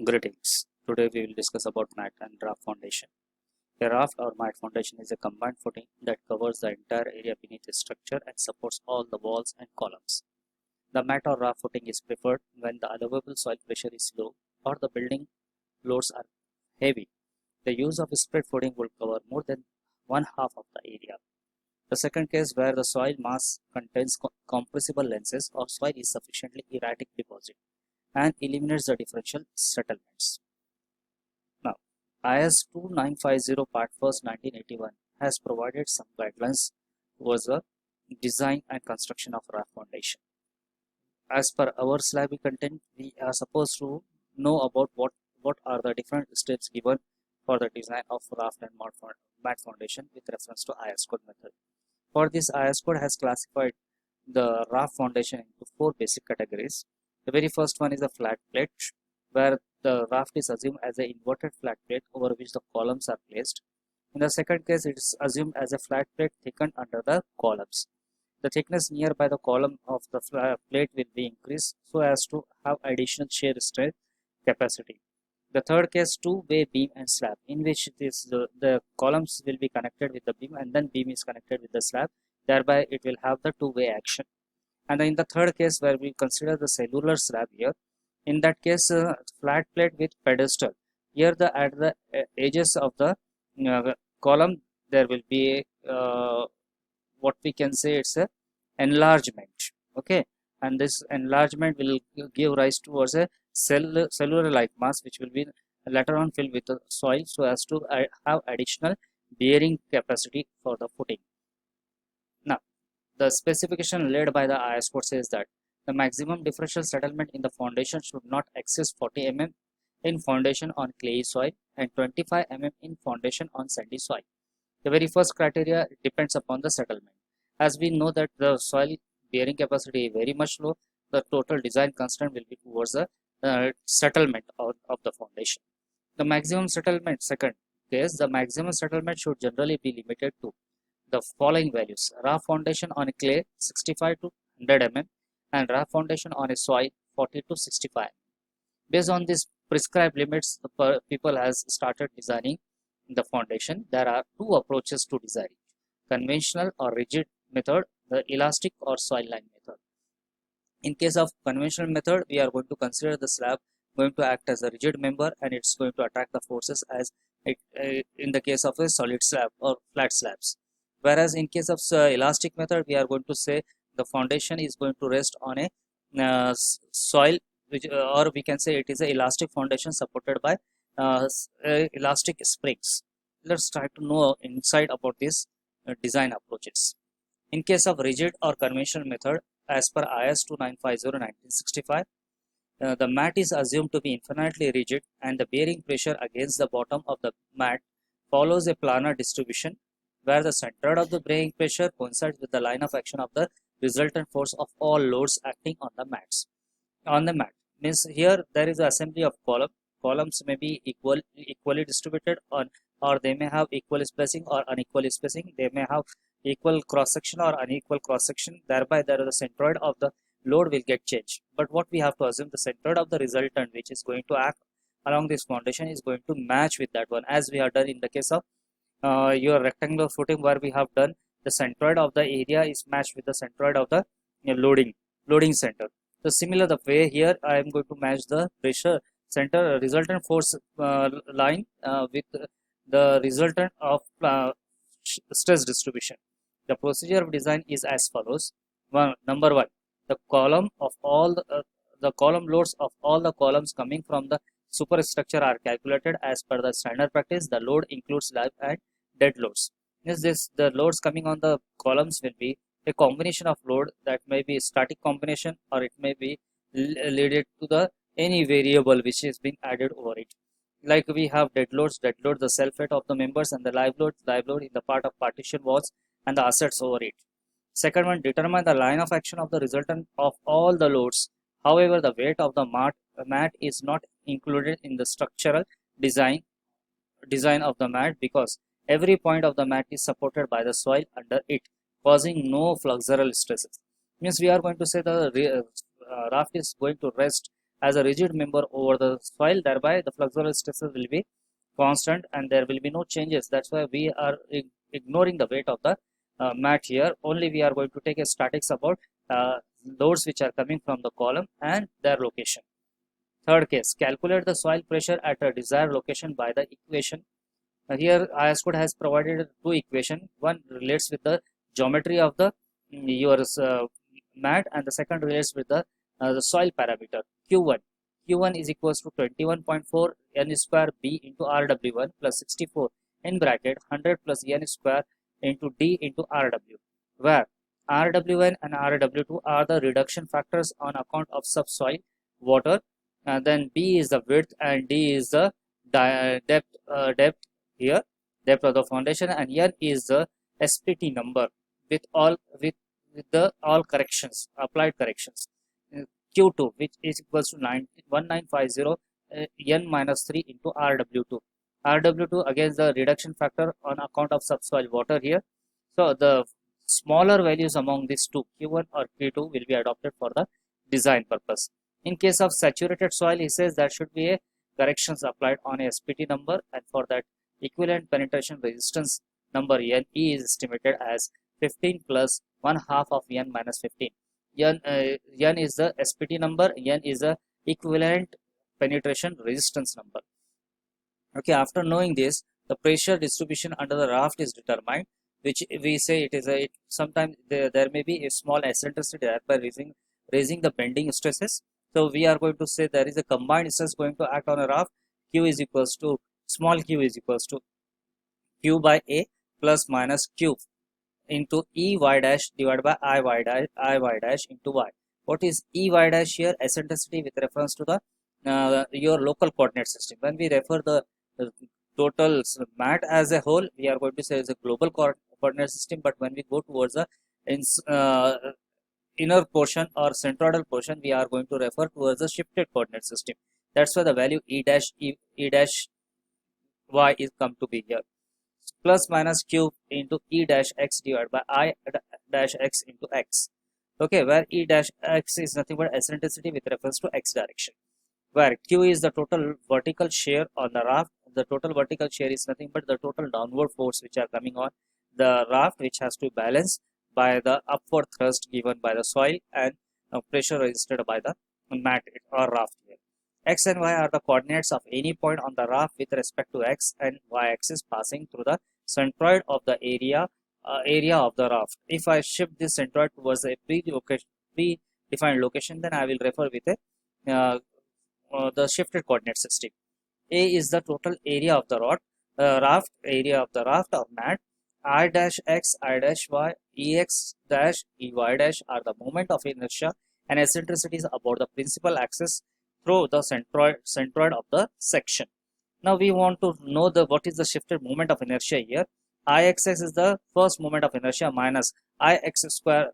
Greetings. Today we will discuss about mat and raft foundation. A raft or mat foundation is a combined footing that covers the entire area beneath a structure and supports all the walls and columns. The mat or raft footing is preferred when the allowable soil pressure is low or the building loads are heavy. The use of a spread footing will cover more than one half of the area. The second case where the soil mass contains compressible lenses or soil is sufficiently erratic deposit and eliminates the differential settlements. Now, IS 2950 Part 1st 1981 has provided some guidelines towards the design and construction of raft foundation. As per our slab content, we are supposed to know about what are the different steps given for the design of raft and mat foundation with reference to IS code method. For this, IS code has classified the raft foundation into four basic categories. The very first one is a flat plate, where the raft is assumed as an inverted flat plate over which the columns are placed. In the second case, it is assumed as a flat plate thickened under the columns. The thickness nearby the column of the plate will be increased so as to have additional shear strength capacity. The third case, two-way beam and slab, in which the columns will be connected with the beam and then beam is connected with the slab. Thereby, it will have the two-way action. And in the third case, where we consider the cellular slab here, in that case, flat plate with pedestal. Here, at the edges of the column, there will be what we can say it's a enlargement. Okay, and this enlargement will give rise towards a cellular like mass, which will be later on filled with the soil, so as to have additional bearing capacity for the footing. Now, the specification laid by the IS code says that the maximum differential settlement in the foundation should not exceed 40 mm in foundation on clayey soil and 25 mm in foundation on sandy soil. The very first criteria depends upon the settlement. As we know that the soil bearing capacity is very much low, the total design constraint will be towards the settlement of the foundation. The maximum settlement, second case, the maximum settlement should generally be limited to the following values: raft foundation on a clay 65 to 100 mm and raft foundation on a soil 40 to 65 mm. Based on these prescribed limits, the people has started designing the foundation. There are two approaches to design it: conventional or rigid method, the elastic or soil line method. In case of conventional method, we are going to consider the slab going to act as a rigid member and it's going to attack the forces as in the case of a solid slab or flat slabs. Whereas in case of elastic method, we are going to say the foundation is going to rest on a soil, which or we can say it is a elastic foundation supported by elastic springs. Let's try to know insight about these design approaches. In case of rigid or conventional method, as per IS 2950/1965, the mat is assumed to be infinitely rigid and the bearing pressure against the bottom of the mat follows a planar distribution where the center of the bearing pressure coincides with the line of action of the resultant force of all loads acting on the mat. Means here there is an assembly of columns may be equally distributed or they may have equal spacing or unequal spacing. They may have equal cross section or unequal cross section. Thereby there is the centroid of the load will get changed. But what we have to assume, the centroid of the resultant which is going to act along this foundation is going to match with that one, as we have done in the case of your rectangular footing, where we have done the centroid of the area is matched with the centroid of the loading center. So similar the way here I am going to match the pressure center resultant force line with the resultant of stress distribution. The procedure of design is as follows. Number one, the column loads of all the columns coming from the superstructure are calculated as per the standard practice. The load includes live and dead loads. The loads coming on the columns will be a combination of load that may be static combination or it may be related to the any variable which is being added over it. Like we have dead load, the self weight of the members, and the live load in the part of partition walls and the assets over it. Second one, determine the line of action of the resultant of all the loads. However, the weight of the mat is not included in the structural design of the mat because every point of the mat is supported by the soil under it, causing no flexural stresses. Means we are going to say the raft is going to rest as a rigid member over the soil. Thereby, the flexural stresses will be constant and there will be no changes. That's why we are ignoring the weight of the mat here. Only we are going to take a statics about loads which are coming from the column and their location. Third case, calculate the soil pressure at a desired location by the equation. Here IS code has provided two equations. One relates with the geometry of the your mat and the second relates with the soil parameter Q1. Q1 is equals to 21.4 n square B into RW1 plus 64 in bracket 100 plus n square into D into RW, where RW1 and RW2 are the reduction factors on account of subsoil water. Then B is the width and D is the depth here, depth of the foundation, and N is the SPT number with the all corrections, applied corrections. Q2, which is equals to 1950 N minus 3 into RW2. RW2 against the reduction factor on account of subsoil water here. So the smaller values among these two, Q1 or Q2, will be adopted for the design purpose. In case of saturated soil, he says that should be a corrections applied on a SPT number, and for that equivalent penetration resistance number N E is estimated as 15 plus 1 half of N minus 15. N is the SPT number, N is the equivalent penetration resistance number. Okay, after knowing this, the pressure distribution under the raft is determined, which we say it is sometimes there may be a small eccentricity by raising the bending stresses. So we are going to say there is a combined stress going to act on a raft. Q is equals to small q is equals to Q by A plus minus Q into E y dash divided by I y dash into y. What is E y dash here? Eccentricity with reference to the your local coordinate system. When we refer the total mat as a whole, we are going to say it's a global coordinate system. But when we go towards the inner portion or centroidal portion, we are going to refer towards the shifted coordinate system. That's why the value E dash y is come to be here. Plus minus q into E dash x divided by I dash x into x. Okay, where E dash x is nothing but eccentricity with reference to x direction. Where Q is the total vertical shear on the raft. The total vertical shear is nothing but the total downward force which are coming on the raft, which has to balance by the upward thrust given by the soil and pressure resisted by the mat or raft here. X and Y are the coordinates of any point on the raft with respect to X and Y axis passing through the centroid of the area of the raft. If I shift this centroid towards a predefined location, then I will refer with a the shifted coordinate system. A is the total area of the raft, area of the raft or mat. I dash x, I dash y, ex dash ey dash are the moment of inertia and eccentricities about the principal axis through the centroid of the section. Now we want to know what is the shifted moment of inertia here. Ixx is the first moment of inertia minus ix square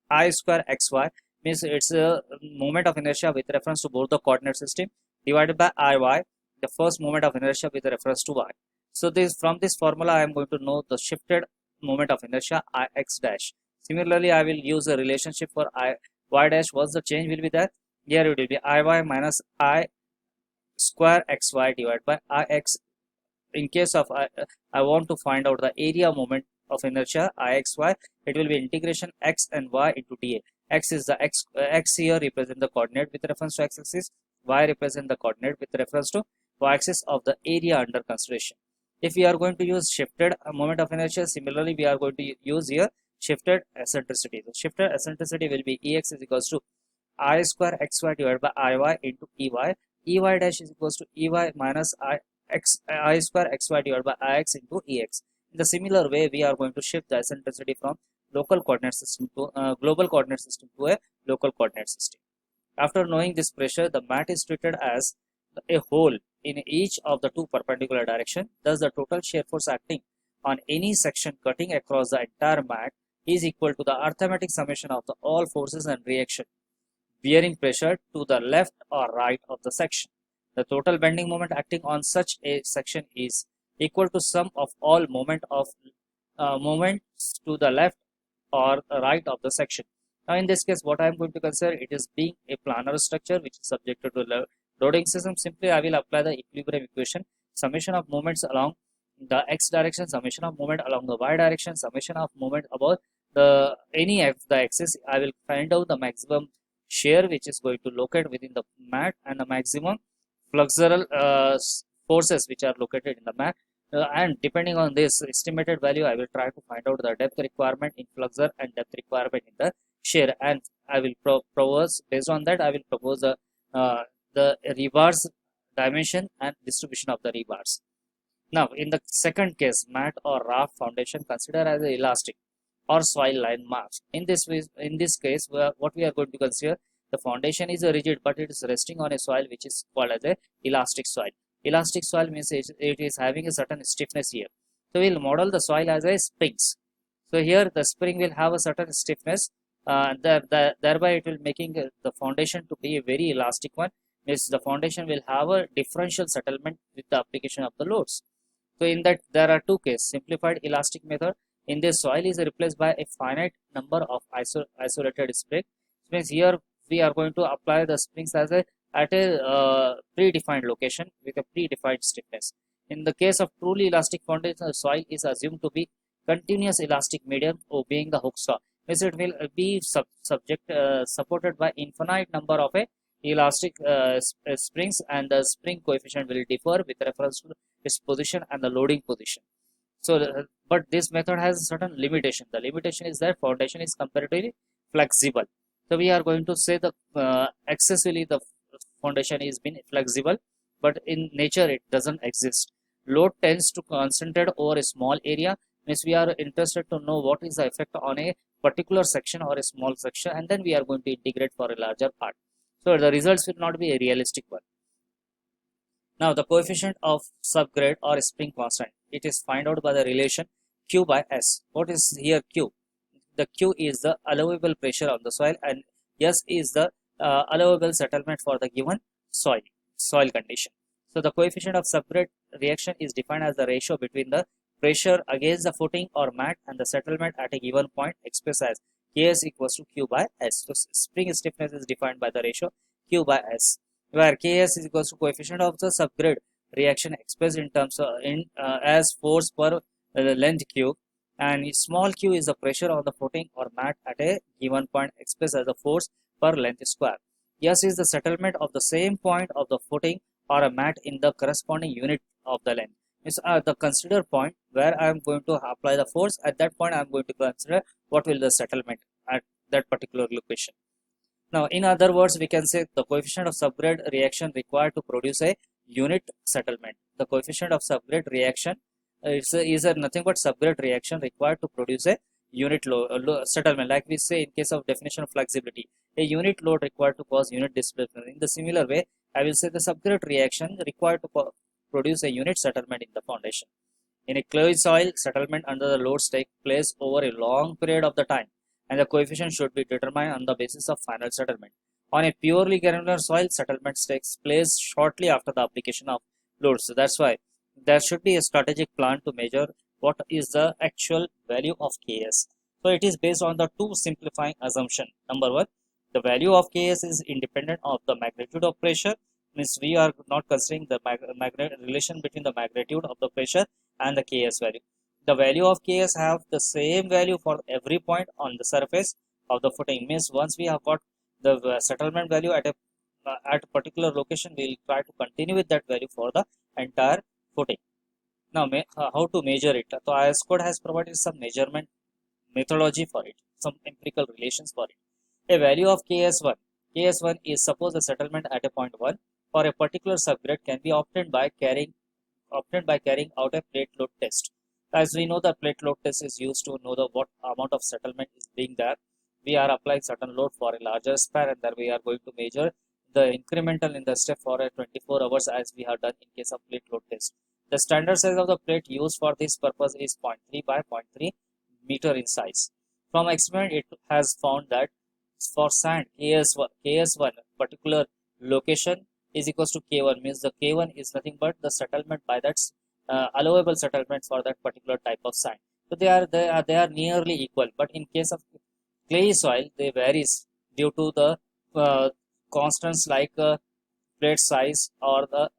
I square xy, means it's a moment of inertia with reference to both the coordinate system, divided by Iy, the first moment of inertia with reference to y. So from this formula I am going to know the shifted moment of inertia Ix dash. Similarly, I will use a relationship for y dash. What's the change will be there? Here it will be Iy minus I square xy divided by Ix. In case of I want to find out the area moment of inertia Ixy, it will be integration x and y into dA. X is the x here represent the coordinate with reference to x-axis, y represent the coordinate with reference to y-axis of the area under consideration. If we are going to use shifted moment of inertia, similarly we are going to use here shifted eccentricity. The shifted eccentricity will be Ex is equals to I square xy divided by Iy into Ey. Ey dash is equals to Ey minus I square xy divided by Ix into Ex. In the similar way, we are going to shift the eccentricity from local coordinate system to global coordinate system to a local coordinate system. After knowing this pressure, the mat is treated as a whole in each of the two perpendicular direction. Thus, the total shear force acting on any section cutting across the entire mat is equal to the arithmetic summation of the all forces and reaction bearing pressure to the left or right of the section. The total bending moment acting on such a section is equal to sum of all moments to the left or right of the section. Now in this case, what I am going to consider, it is being a planar structure which is subjected to the loading system. Simply I will apply the equilibrium equation, summation of moments along the x direction, summation of moment along the y direction, summation of moment about the any x the axis. I will find out the maximum shear which is going to locate within the mat and the maximum flexural forces which are located in the mat. And depending on this estimated value, I will try to find out the depth requirement in flexure and depth requirement in the shear, and I will propose based on that. I will propose the rebars dimension and distribution of the rebars. Now, in the second case, mat or raft foundation consider as a elastic or soil line mass. In this case, what we are going to consider, the foundation is a rigid, but it is resting on a soil which is called as a elastic soil. Elastic soil means it is having a certain stiffness here. So we'll model the soil as a springs. So here the spring will have a certain stiffness. Thereby it will making the foundation to be a very elastic one. Means the foundation will have a differential settlement with the application of the loads. So in that there are two cases. Simplified elastic method. In this, soil is replaced by a finite number of isolated springs. Means here we are going to apply the springs as a at a predefined location with a predefined stiffness. In the case of truly elastic foundation, the soil is assumed to be continuous elastic medium obeying the Hooke's law. Means it will be supported by infinite number of a elastic springs, and the spring coefficient will differ with reference to its position and the loading position. So, but this method has a certain limitation. The limitation is that foundation is comparatively flexible. So we are going to say the excessively the foundation is been flexible, but in nature it doesn't exist. Load tends to concentrate over a small area. Means we are interested to know what is the effect on a particular section or a small section, and then we are going to integrate for a larger part. So the results will not be a realistic one. Now the coefficient of subgrade or spring constant, it is find out by the relation Q by S. What is here Q? The Q is the allowable pressure on the soil, and S is the allowable settlement for the given soil condition. So the coefficient of subgrade reaction is defined as the ratio between the pressure against the footing or mat and the settlement at a given point, expressed as Ks equals to Q by S. So spring stiffness is defined by the ratio Q by S, where Ks is equals to coefficient of the subgrade reaction expressed in terms of as force per length cube, and small q is the pressure on the footing or mat at a given point expressed as the force per length square. S is the settlement of the same point of the footing or a mat in the corresponding unit of the length. It's the consider point where I am going to apply the force. At that point I am going to consider what will the settlement at that particular location. Now, in other words, we can say the coefficient of subgrade reaction required to produce a unit settlement. The coefficient of subgrade reaction is nothing but subgrade reaction required to produce a unit settlement. Like we say in case of definition of flexibility, a unit load required to cause unit displacement. In the similar way, I will say the subgrade reaction required to produce a unit settlement in the foundation. In a clay soil, settlement under the loads take place over a long period of the time, and the coefficient should be determined on the basis of final settlement. On a purely granular soil, settlement takes place shortly after the application of loads. So that's why there should be a strategic plan to measure what is the actual value of Ks. So it is based on the two simplifying assumption. Number one, the value of Ks is independent of the magnitude of pressure. Means we are not considering the relation between the magnitude of the pressure and the Ks value. The value of Ks have the same value for every point on the surface of the footing. Means once we have got the settlement value at a particular location, we will try to continue with that value for the entire footing. Now, how to measure it? So IS code has provided some measurement methodology for it, some empirical relations for it. A value of Ks1. Ks1 is suppose the settlement at a point 1 for a particular subgrade can be obtained by carrying out a plate load test. As we know, the plate load test is used to know the what amount of settlement is being there. We are applying certain load for a larger span, and then we are going to measure the incremental in the step for a 24 hours as we have done in case of plate load test. The standard size of the plate used for this purpose is 0.3 by 0.3 meter in size. From experiment, it has found that for sand, KS1 particular location is equals to K1, means the K1 is nothing but the settlement by that allowable settlement for that particular type of sand. So they are nearly equal. But in case of Clay soil they varies due to the uh, constants like plate size or the